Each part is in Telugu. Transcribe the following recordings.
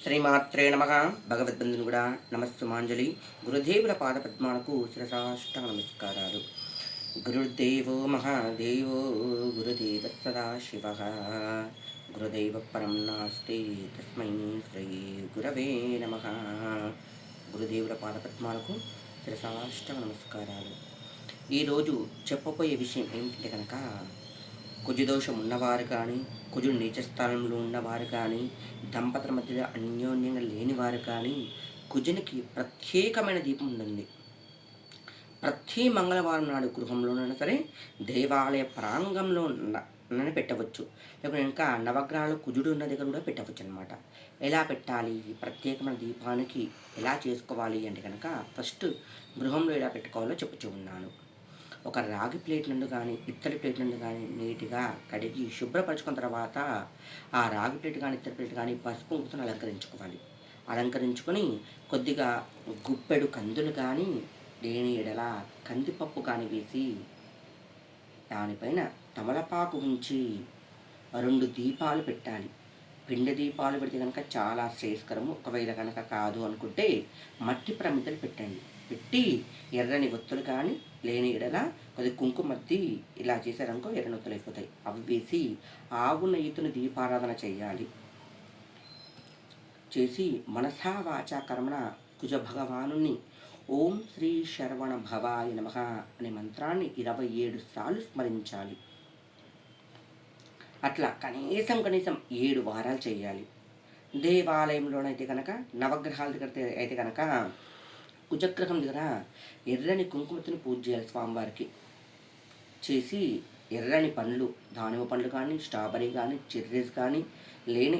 శ్రీమాత్రే నమ. భగవద్బంధుని కూడా నమస్సుమాంజలి. గురుదేవుల పాదపద్మాలకు శిరసాష్టమ నమస్కారాలు. గురుదేవో మహాదేవో గురుదేవ సదాశివ. గురుదేవ పరం నాస్తి తస్మై శ్రీ గురవే నమ. గురుదేవుల పాదపద్మాలకు శిరసాష్టమ నమస్కారాలు. ఈరోజు చెప్పబోయే విషయం ఏమిటంటే కనుక, కుజదోషం ఉన్నవారు కానీ, కుజుడు నీచ స్థానంలో ఉన్నవారు కానీ, దంపతుల మధ్య అన్యోన్యంగా లేనివారు కానీ, కుజునికి ప్రత్యేకమైన దీపం ఉంటుంది. ప్రతి మంగళవారం నాడు గృహంలోనైనా సరే, దేవాలయ ప్రాంగంలో పెట్టవచ్చు. లేకపోతే ఇంకా నవగ్రహాలు కుజుడు ఉన్న దగ్గర కూడా పెట్టవచ్చు అనమాట. ఎలా పెట్టాలి, ప్రత్యేకమైన దీపానికి ఎలా చేసుకోవాలి అంటే కనుక, ఫస్ట్ గృహంలో ఎలా పెట్టుకోవాలో చెప్పుచూ ఉన్నాను. ఒక రాగి ప్లేట్ నుండి కానీ, ఇత్తడి ప్లేట్ నుండి కానీ నీట్గా కడిగి శుభ్రపరచుకున్న తర్వాత, ఆ రాగి ప్లేట్ కానీ, ఇత్తడి ప్లేట్ కానీ పసుపు కుంకుమతో అలంకరించుకోవాలి. అలంకరించుకొని కొద్దిగా గుప్పెడు కందులు కానీ, లేని ఎడల కందిపప్పు కానీ వేసి, దానిపైన తమలపాకు ఉంచి 2 దీపాలు పెట్టాలి. పిండి దీపాలు పెడితే కనుక చాలా శ్రేయస్కరము. ఒకవేళ కనుక కాదు అనుకుంటే మట్టి ప్రమిదలు పెట్టండి. పెట్టి ఎర్రని ఒత్తులు కానీ, లేని ఎడల కొద్ది కుంకుమద్ది ఇలా చేశారనుకో ఎర్రని ఒత్తులు అయిపోతాయి. అవి వేసి ఆవు నెయ్యితోని దీపారాధన చేయాలి. చేసి మనసా వాచా కర్మణ కుజ భగవానుని ఓం శ్రీ శరవణ భవాయ నమః అనే మంత్రాన్ని 27 సార్లు స్మరించాలి. అట్లా కనీసం 7 వారాలు చేయాలి. దేవాలయంలోనైతే కనుక, నవగ్రహాల దగ్గర అయితే కనుక, కుజగ్రహం దగ్గర ఎర్రని కుంకుమతోని పూజ చేయాలి స్వామివారికి. చేసి ఎర్రని పండ్లు, దానిమ్మ పండ్లు కానీ, స్ట్రాబెర్రీ కానీ, చెర్రీస్ కానీ, లేని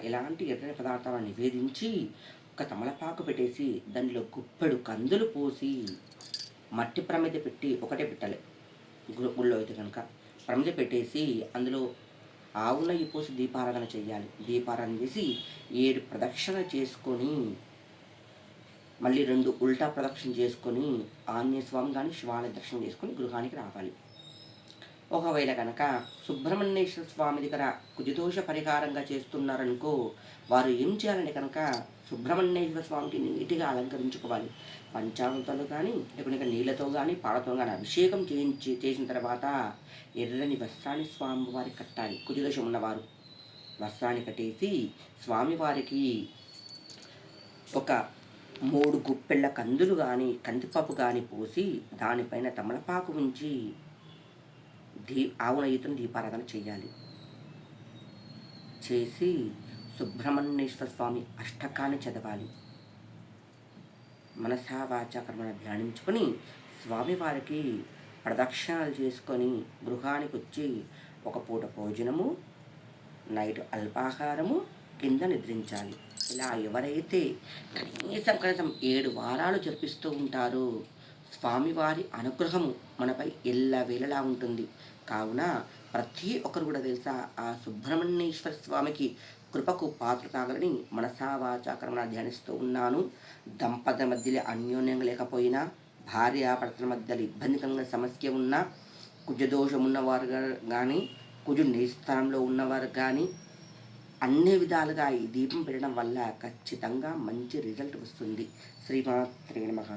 ఎలాంటి ఎర్రని పదార్థాలను నివేదించి, ఒక తమలపాకు పెట్టేసి దానిలో గుప్పెడు కందులు పోసి మట్టి ప్రమిద పెట్టి, ఒకటే పెట్టాలి గుళ్ళో అయితే కనుక, ప్రమిద పెట్టేసి అందులో ఆవు నెయ్యి పోసి దీపారాధన చేయాలి. దీపారాధన చేసి 7 ప్రదక్షిణ చేసుకొని, మళ్ళీ 2 ఉల్టా ప్రదక్షిణ చేసుకొని, ఆంజనేయ స్వామి కానీ శివాలయ దర్శనం చేసుకొని గృహానికి రావాలి. ఒకవేళ కనుక సుబ్రహ్మణ్యేశ్వర స్వామి దగ్గర కుజదోష పరిహారంగా చేస్తున్నారనుకో, వారు ఏం చేయాలంటే కనుక, సుబ్రహ్మణ్యేశ్వర స్వామికి నీట్గా అలంకరించుకోవాలి. పంచామృతాలు కానీ, లేకుంటే నీళ్ళతో కానీ, పాలతో కానీ అభిషేకం చేసిన తర్వాత ఎర్రని వస్త్రాన్ని స్వామివారికి కట్టాలి. కుజదోషం ఉన్నవారు వస్త్రాన్ని కట్టేసి స్వామివారికి ఒక 3 గుప్పెళ్ళ కందులు కానీ, కందిపప్పు కానీ పోసి, దానిపైన తమలపాకు ఉంచి ఆవు నెయ్యితోని దీపారాధన చేయాలి. చేసి సుబ్రహ్మణ్యేశ్వర స్వామి అష్టకాన్ని చదవాలి. మనసా వాచా కర్మణ ధ్యానించుకొని స్వామివారికి ప్రదక్షిణాలు చేసుకొని గృహానికి వచ్చి, ఒక పూట భోజనము, నైట్ అల్పాహారము, కింద నిద్రించాలి. ఇలా ఎవరైతే కనీసం 7 వారాలు జరిపిస్తూ ఉంటారో, స్వామివారి అనుగ్రహము మనపై ఎల్లవేళలా ఉంటుంది. కావున ప్రతి ఒక్కరు కూడా తెలుసా, ఆ సుబ్రహ్మణ్యేశ్వర స్వామికి కృపకు పాత్ర కాగలని మనసా వాచా కర్మణ ధ్యానిస్తూ ఉన్నాను. దంపతుల మధ్యలో అన్యోన్యంగా లేకపోయినా, భార్యాభర్తల మధ్యలో ఇబ్బందికరంగా సమస్య ఉన్నా, కుజదోషం ఉన్నవారు కానీ, కుజుడు నీచస్థానంలో ఉన్నవారు కానీ, అన్ని విధాలుగా ఈ దీపం పెట్టడం వల్ల ఖచ్చితంగా మంచి రిజల్ట్ వస్తుంది. శ్రీమాత్రే నమః.